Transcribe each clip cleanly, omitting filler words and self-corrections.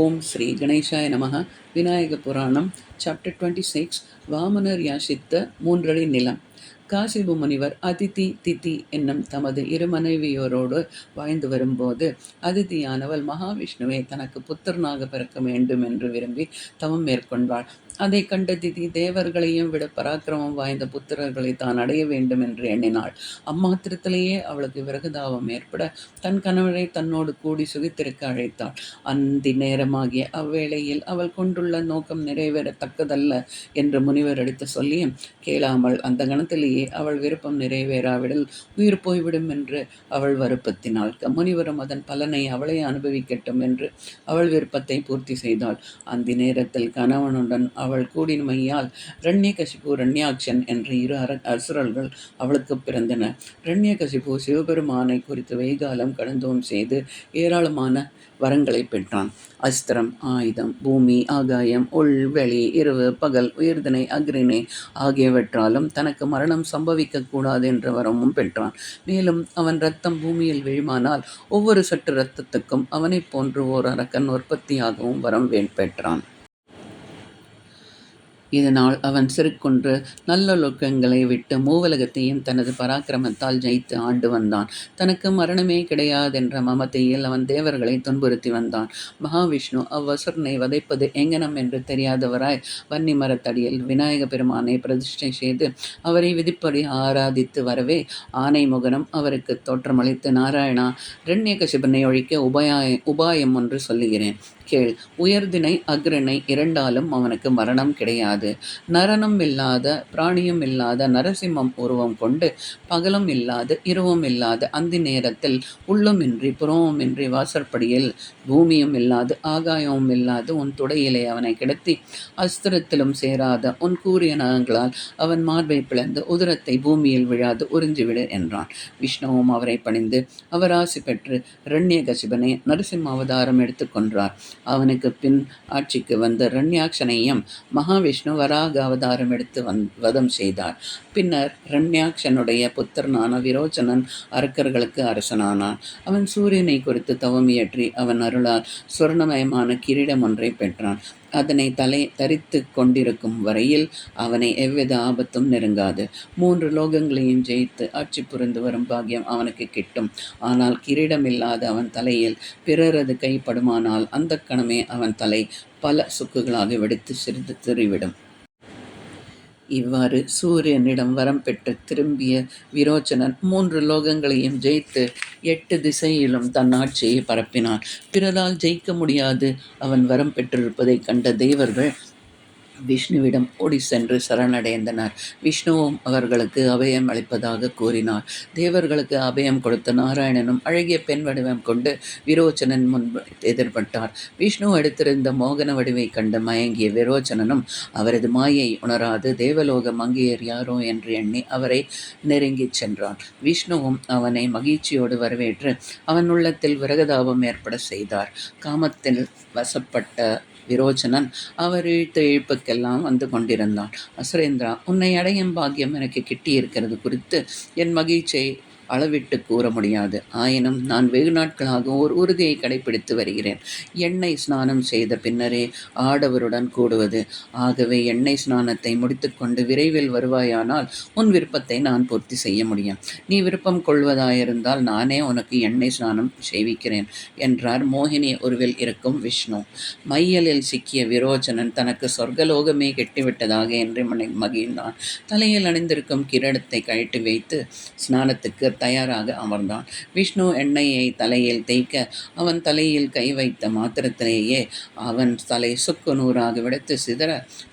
ஓம் ஸ்ரீ கணேசாய நமக. விநாயக புராணம் சாப்டர் 26. வாமனர் யாசித்த மூன்றடி நிலம். காசிபு முனிவர் அதிதி திதி என்னும் தமது இரு மனைவியோரோடு வாழ்ந்து வரும்போது அதிதியானவள் மகாவிஷ்ணுவை தனக்கு புத்திரனாக பிறக்க வேண்டும் என்று விரும்பி தவம் மேற்கொண்டாள். அதை கண்ட திதி தேவர்களையும் விட பராக்கிரமம் வாய்ந்த புத்திரர்களை தான் அடைய வேண்டும் என்று எண்ணினாள். அம்மாத்திரத்திலேயே அவளுக்கு விறகுதாபம் ஏற்பட தன் கணவரை தன்னோடு கூடி சுகித்திருக்க அழைத்தாள். அந்தி நேரமாகிய அவ்வேளையில் அவள் கொண்டுள்ள நோக்கம் நிறைவேறத்தக்கதல்ல என்று முனிவர் எடுத்து சொல்லியும் கேளாமல் அந்த கணத்திலேயே அவள் விருப்பம் நிறைவேறாவிடல் உயிர் போய்விடும் என்று அவள் வருப்பத்தினாள். முனிவரும் அதன் பலனை அவளே அனுபவிக்கட்டும் என்று அவள் விருப்பத்தை பூர்த்தி செய்தாள். அந்த நேரத்தில் கணவனுடன் அவள் கூடினமையால் இரண்யகசிபு இரண்யாக்ஷன் என்ற இரு அசுரர்கள் அவளுக்கு பிறந்தனர். இரண்யகசிபு சிவபெருமானை குறித்து வெய்காலம் கடந்தோம் செய்து ஏராளமான வரங்களை பெற்றான். அஸ்திரம், ஆயுதம், பூமி, ஆகாயம், உள், வெளி, இரவு, பகல், உயிர்தினை, அக்ரிணை ஆகியவற்றாலும் தனக்கு மரணம் சம்பவிக்க கூடாது என்ற வரமும் பெற்றான். மேலும் அவன் இரத்தம் பூமியில் விழுமானால் ஒவ்வொரு சற்று இரத்தத்துக்கும் அவனை போன்று ஓர் அரக்கன் உற்பத்தியாகவும் வரம் பெற்றான். இதனால் அவன் சிறுக்கொன்று நல்லொழுக்கங்களை விட்டு மூவலகத்தையும் தனது பராக்கிரமத்தால் ஜெயித்து ஆண்டு வந்தான். தனக்கு மரணமே கிடையாதென்ற மமத்தையில் அவன் தேவர்களை துன்புறுத்தி வந்தான். மகாவிஷ்ணு அவ்வசுரனை வதைப்பது எங்கனம் என்று தெரியாதவராய் வன்னி மரத்தடியில் விநாயக பெருமானை பிரதிஷ்டை செய்து அவரை விதிப்படி ஆராதித்து வரவே ஆனை முகனும் அவருக்கு தோற்றமளித்து, நாராயணா, இரண்யகசிபனை ஒழிக்க உபாயம் ஒன்று சொல்லுகிறேன் கேள். உயர்தினை அக்ரிணை இரண்டாலும் அவனுக்கு மரணம் கிடையாது. நரனும் இல்லாத பிராணியும் இல்லாத நரசிம்மம் உருவம் கொண்டு பகலும் இல்லாது இரவும் இல்லாத அந்த நேரத்தில் உள்ளுமின்றி புறமுமின்றி வாசற்படியில் பூமியும் இல்லாது ஆகாயமும் இல்லாது உன் துடையிலே அவனை கிடத்தி அஸ்திரத்திலும் சேராத உன் கூறிய நகங்களால் அவன் மார்பை பிளந்து உதரத்தை பூமியில் விழாது உறிஞ்சிவிடு என்றான். விஷ்ணுவும் அவரை பணிந்து அவர் ஆசி பெற்று இரண்யகசிபனை நரசிம்ம அவதாரம் எடுத்து கொன்றார். அவனுக்கு பின் ஆட்சிக்கு வந்த இரண்யாக்ஷனையும் மகாவிஷ்ணு வராக அவதாரம் எடுத்து வதம் செய்தார். பின்னர் இரண்யாக்ஷனுடைய புத்திரனான விரோச்சனன் அரக்கர்களுக்கு அரசனானான். அவன் சூரியனை குறித்து தவம் இயற்றி அவன் அருளால் சுவர்ணமயமான கிரீடம் ஒன்றை பெற்றான். அதனை தரித்து கொண்டிருக்கும் வரையில் அவனை எவ்வித ஆபத்தும் நெருங்காது. 3 லோகங்களையும் ஜெயித்து ஆட்சி புரிந்து வரும் பாக்கியம் அவனுக்கு கிட்டும். ஆனால் கிரீடம் இல்லாத அவன் தலையில் பிறரது கைப்படுமானால் அந்த கணமே அவன் தலை பல சுக்குகளாக வெடித்து சிறிது தெரிவிடும். இவ்வாறு சூரியனிடம் வரம் பெற்று திரும்பிய விரோச்சனன் 3 லோகங்களையும் ஜெயித்து 8 திசையிலும் தன் ஆட்சியை பரப்பினான். பிறரால் ஜெயிக்க முடியாது அவன் வரம் பெற்றிருப்பதைக் கண்ட தேவர்கள் விஷ்ணுவிடம் ஓடி சென்று சரணடைந்தனர். விஷ்ணுவும் அவர்களுக்கு அபயம் அளிப்பதாக கூறினார். தேவர்களுக்கு அபயம் கொடுத்த நாராயணனும் அழகிய பெண் வடிவம் கொண்டு விரோச்சனன் முன்பு எதிர்பட்டார். விஷ்ணு எடுத்திருந்த மோகன வடிவை கண்டு மயங்கிய விரோச்சனனும் அவரது மாயை உணராது தேவலோக மங்கையர் யாரோ என்று எண்ணி அவரை நெருங்கிச் சென்றான். விஷ்ணுவும் அவனை மகிழ்ச்சியோடு வரவேற்று அவன் உள்ளத்தில் விரகதாபம் ஏற்பட செய்தார். காமத்தில் வசப்பட்ட விரோச்சனன் அவர் இழுத்த இழுப்புக்கெல்லாம் வந்து கொண்டிருந்தான். அசுரேந்திரா, உன்னை அடையும் பாக்கியம் எனக்கு கிட்டியிருக்கிறது குறித்து என் மகிழ்ச்சியை அளவிட்டு கூற முடியாது. ஆயினும் நான் வெகு நாட்களாக ஒரு உறுதியை கடைபிடித்து வருகிறேன். எண்ணெய் ஸ்நானம் செய்த பின்னரே ஆடவருடன் கூடுவது. ஆகவே எண்ணெய் ஸ்நானத்தை முடித்துக்கொண்டு விரைவில் வருவாயானால் உன் விருப்பத்தை நான் பூர்த்தி செய்ய முடியும். நீ விருப்பம் கொள்வதாயிருந்தால் நானே உனக்கு எண்ணெய் ஸ்நானம் செய்விக்கிறேன் என்றார் மோகினி உருவில் இருக்கும் விஷ்ணு. மையலில் சிக்கிய விரோச்சனன் தனக்கு சொர்க்கலோகமே கெட்டிவிட்டதாக என்று மகிழ்ந்தான். தலையில் அணிந்திருக்கும் கிரீடத்தை கழட்டி வைத்து ஸ்நானத்துக்கு தயாராக அமர்ந்தான். விஷ்ணு எண்ணெயை தலையில் தேய்க்க அவன் தலையில் கை வைத்த மாத்திரத்திலேயே அவன் தலை சுக்கு நூறாக விடுத்து சிதற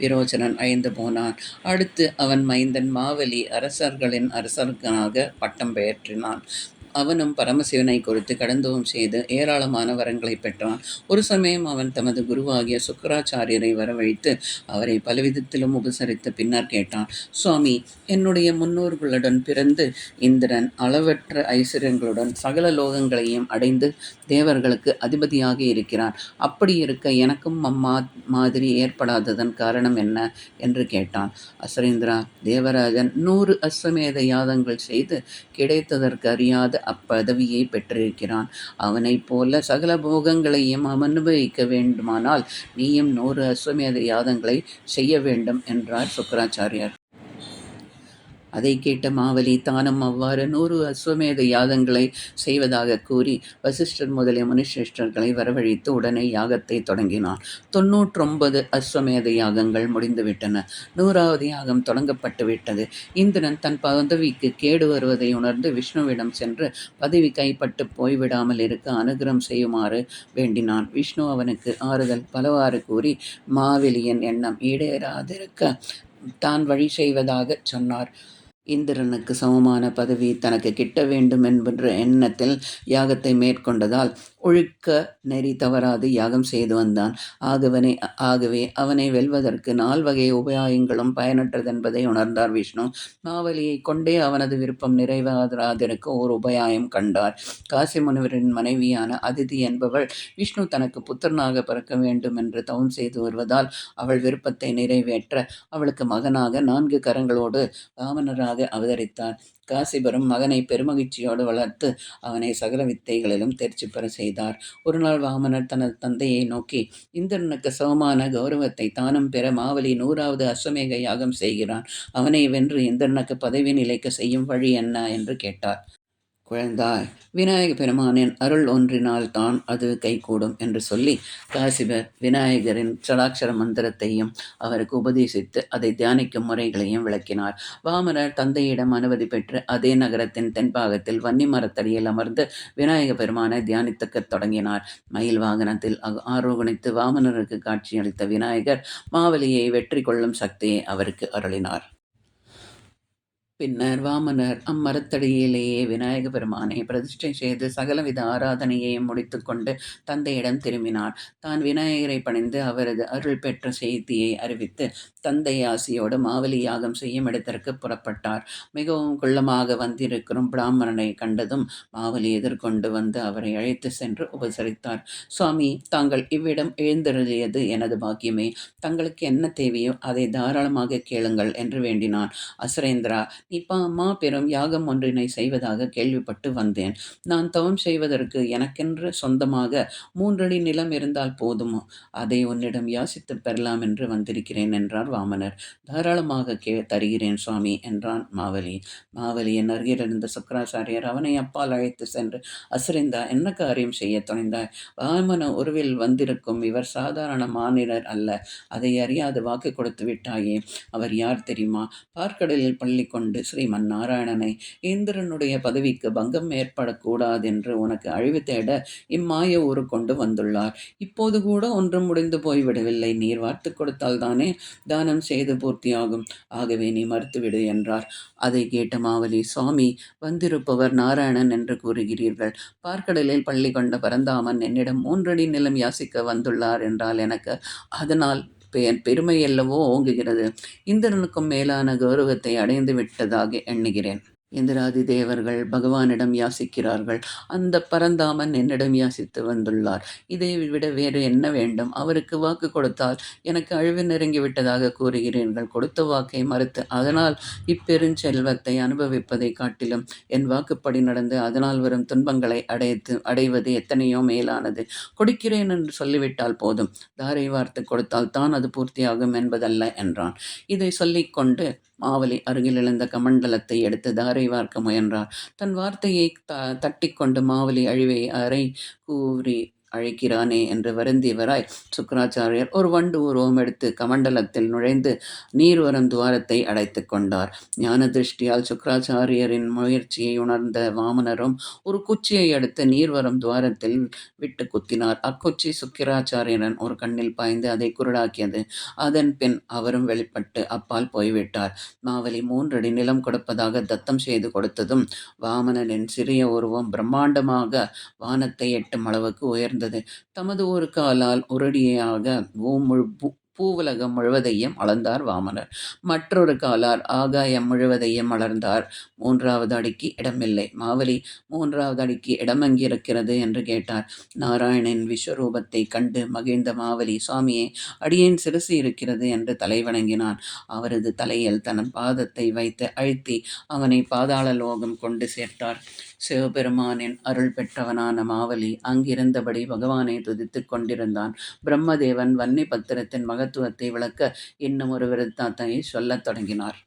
விரோச்சனன் அழிந்து போனான். அடுத்து அவன் மைந்தன் மாவலி அரசர்களின் அரசர்களாக பட்டம் பெயற்றினான். அவனும் பரமசிவனை குறித்து கடந்தவும் செய்து ஏராளமான வரங்களை பெற்றான். ஒரு சமயம் அவன் தமது குருவாகிய சுக்கராச்சாரியரை வரவழைத்து அவரை பலவிதத்திலும் உபசரித்து பின்னர் கேட்டான். சுவாமி, என்னுடைய முன்னோர்களுடன் பிறந்து இந்திரன் அளவற்ற ஐஸ்வர்யங்களுடன் சகல லோகங்களையும் அடைந்து தேவர்களுக்கு அதிபதியாக இருக்கிறான். அப்படி இருக்க எனக்கும் மாதிரி ஏற்படாததன் காரணம் என்ன என்று கேட்டான். அசுரேந்திரா, தேவராஜன் 100 அஸ்வமேத யாகங்கள் செய்து கிடைத்ததற்கு அறியாத அப்பதவியை பெற்றிருக்கிறான். அவனைப் போல சகல போகங்களையும் அனுபவிக்க வேண்டுமானால் நீயும் 100 அஸ்வமேத யாகங்களை செய்ய வேண்டும் என்றார் சுக்கிராச்சாரியார். அதைக் கேட்ட மாவலி தானும் அவ்வாறு 100 அஸ்வமேத யாகங்களை செய்வதாக கூறி வசிஷ்டர் முதலிய முனிசிரேஷ்டர்களை வரவழைத்து உடனே யாகத்தை தொடங்கினான். 99 அஸ்வமேத யாகங்கள் முடிந்துவிட்டன. 100வது யாகம் தொடங்கப்பட்டு விட்டது. இந்திரன் தன் பதவிக்கு கேடு வருவதை உணர்ந்து விஷ்ணுவிடம் சென்று பதவி கைப்பட்டு போய்விடாமல் இருக்க அனுகிரகம் செய்யுமாறு வேண்டினான். விஷ்ணு அவனுக்கு ஆறுதல் பலவாறு கூறி மாவலியின் எண்ணம் ஈடேறாதிருக்க தான் வழி செய்வதாகச் சொன்னார். இந்திரனுக்கு சமமான பதவி தனக்கு கிட்ட வேண்டும் என்கின்ற எண்ணத்தில் யாகத்தை மேற்கொண்டதால் ஒழுக்க நெறி தவறாது யாகம் செய்து வந்தான். ஆகவே அவனை வெல்வதற்கு 4 வகை உபாயங்களும் பயனற்றதென்பதை உணர்ந்தார் விஷ்ணு. மாவலியை கொண்டே அவனது விருப்பம் நிறைவேறாதிருக்க ஓர் உபாயம் கண்டார். காசி முனிவரின் மனைவியான அதிதி என்பவள் விஷ்ணு தனக்கு புத்திரனாக பிறக்க வேண்டும் என்று தவம் செய்து வருவதால் அவள் விருப்பத்தை நிறைவேற்ற அவளுக்கு மகனாக 4 கரங்களோடு வாமனராக அவதரித்தார். காசிபரும் மகனை பெருமகிழ்ச்சியோடு வளர்த்து அவனை சகல வித்தைகளிலும் தேர்ச்சி பெற செய்தார். ஒரு நாள் வாமனர் தனது தந்தையை நோக்கி, இந்திரனுக்கு சமமான கௌரவத்தை தானும் பெற மாவலி 100வது அஸ்வமேக யாகம் செய்கிறான். அவனை வென்று இந்திரனுக்கு பதவி நிலைக்க செய்யும் வழி என்ன என்று கேட்டார். குழந்தாய், விநாயக பெருமானின் அருள் ஒன்றினால் தான் அது கைகூடும் என்று சொல்லி காசிபர் விநாயகரின் சடாட்சர மந்திரத்தையும் அவருக்கு உபதேசித்து அதை தியானிக்கும் முறைகளையும் விளக்கினார். வாமனர் தந்தையிடம் அனுமதி பெற்று அதே நகரத்தின் தென்பாகத்தில் வன்னி மரத்தடியில் அமர்ந்து விநாயக பெருமானை தியானித்துக்கத் தொடங்கினார். மயில் வாகனத்தில் ஆரோகணித்து வாமனருக்கு காட்சியளித்த விநாயகர் மாவலியை வெற்றி கொள்ளும் சக்தியை அவருக்கு அருளினார். பின்னர் வாமனர் அம்மரத்தடியிலேயே விநாயக பெருமானை பிரதிஷ்டை செய்து சகலவித ஆராதனையையும் முடித்து கொண்டு தந்தையிடம் திரும்பினார். தான் விநாயகரை பணிந்து அவரது அருள் பெற்ற செய்தியை அறிவித்து தந்தை ஆசியோடு மாவலி யாகம் செய்யும் இடத்திற்கு புறப்பட்டார். மிகவும் குள்ளமாக வந்திருக்கும் பிராமணனை கண்டதும் மாவலி எதிர்கொண்டு வந்து அவரை அழைத்து சென்று உபசரித்தார். சுவாமி, தாங்கள் இவ்விடம் எழுந்தருளியது எனது பாக்கியமே. தங்களுக்கு என்ன தேவையோ அதை தாராளமாக கேளுங்கள் என்று வேண்டினான். அசுரேந்திரா, நீ பெரும் யாகம் ஒன்றினை செய்வதாக கேள்விப்பட்டு வந்தேன். நான் தவம் செய்வதற்கு எனக்கென்று சொந்தமாக 3 அடி நிலம் இருந்தால் போதும். அதை உன்னிடம் யாசித்து பெறலாம் என்று வந்திருக்கிறேன் என்றார் வாமனர். தாராளமாக தருகிறேன் சுவாமி என்றான் மாவலி. மாவலியின் அருகிலிருந்த சுக்கிராச்சாரியர் அவனை அப்பால் அழைத்து சென்று, அசுரேந்தா, என்ன காரியம் செய்ய துணிந்தாய்? வாமன உருவில் வந்திருக்கும் இவர் சாதாரண மானிடர் அல்ல. அதை அறியாது வாக்கு கொடுத்து விட்டாயே. அவர் யார் தெரியுமா? பார்க்கடலில் பள்ளி கொண்டு ஸ்ரீமன் நாராயணனை இந்திரனுடைய பதவிக்கு பங்கம் ஏற்படக்கூடாதென்று உனக்கு அழிவு தேட இம்மாய ஊரு கொண்டு வந்துள்ளார். இப்போது கூட ஒன்றும் முடிந்து போய்விடவில்லை. நீர் வார்த்து கொடுத்தால் தானே தானம் செய்து பூர்த்தியாகும். ஆகவே நீ மறுத்துவிடு என்றார். அதை கேட்ட மாவலி, சுவாமி, வந்திருப்பவர் நாராயணன் என்று கூறுகிறீர்கள். பார்க்கடலில் பள்ளி கொண்ட பரந்தாமன் என்னிடம் 3 அடி நிலம் யாசிக்க வந்துள்ளார் என்றால் எனக்கு அதனால் பெருமை அல்லவோ ஓங்குகிறது. இந்திரனுக்கும் மேலான கௌரவத்தை அடைந்து விட்டதாக எண்ணுகிறேன். இந்திராதி தேவர்கள் பகவானிடம் யாசிக்கிறார்கள். அந்த பரந்தாமன் என்னிடம் யாசித்து வந்துள்ளார். இதை விட வேறு என்ன வேண்டும்? அவருக்கு வாக்கு கொடுத்தால் எனக்கு அழிவு நெருங்கிவிட்டதாக கூறுகிறீர்கள். கொடுத்த வாக்கை மறுத்து அதனால் இப்பெருஞ்செல்வத்தை அனுபவிப்பதை காட்டிலும் என் வாக்குப்படி நடந்து அதனால் வரும் துன்பங்களை அடைவது எத்தனையோ மேலானது. கொடுக்கிறேன் என்று சொல்லிவிட்டால் போதும். தாரை வார்த்து கொடுத்தால் தான் அது பூர்த்தியாகும் என்பதல்ல என்றான். இதை சொல்லிக்கொண்டு மாவலி அருகில் எழுந்த கமண்டலத்தை எடுத்து தாரை வார்க்க முயன்றார். தன் வார்த்தையை தட்டிக்கொண்டு மாவலி அழிவை அறை கூறி அழைக்கிறானே என்று வருந்தியவராய் சுக்கிராச்சாரியர் ஒரு வண்டு உருவம் எடுத்து கமண்டலத்தில் நுழைந்து நீர்வரும் துவாரத்தை அடைத்து கொண்டார். ஞான திருஷ்டியால் சுக்கிராச்சாரியரின் முயற்சியை உணர்ந்த வாமனரும் ஒரு குச்சியை எடுத்து நீர்வரும் துவாரத்தில் விட்டு குத்தினார். அக்குச்சி சுக்கிராச்சாரியரன் ஒரு கண்ணில் பாய்ந்து அதை குருடாக்கியது. அதன் பின் அவரும் வெளிப்பட்டு அப்பால் போய்விட்டார். மாவலி 3 அடி நிலம் கொடுப்பதாக தத்தம் செய்து கொடுத்ததும் வாமனரின் சிறிய உருவம் பிரம்மாண்டமாக வானத்தை எட்டும் அளவுக்கு உயர்ந்தது. தமது ஒரு காலால் ஒரு அடியாக பூவுலகம் முழுவதையும் அளந்தார் வாமனர். மற்றொரு காலார் ஆகாயம் முழுவதையும் அளந்தார். 3வது அடிக்கு இடமில்லை. மாவலி, 3வது அடிக்கு இடம் எங்கிருக்கிறது என்று கேட்டார். நாராயணன் விஸ்வரூபத்தைக் கண்டு மகிழ்ந்த மாவலி, சுவாமியே, அடியேன் சிரசு இருக்கிறது என்று தலை வணங்கினான். அவரது தலையில் தன் பாதத்தை வைத்து அழுத்தி அவனை பாதாள லோகம் கொண்டு சேர்த்தார். சிவபெருமானின் அருள் பெற்றவனான மாவலி அங்கிருந்தபடி பகவானை துதித்துக் கொண்டிருந்தான். பிரம்மதேவன் வன்னி பத்திரத்தின் மகத்துவத்தை விளக்க இன்னும் ஒரு விருத்தாந்தத்தை சொல்லத் தொடங்கினார்.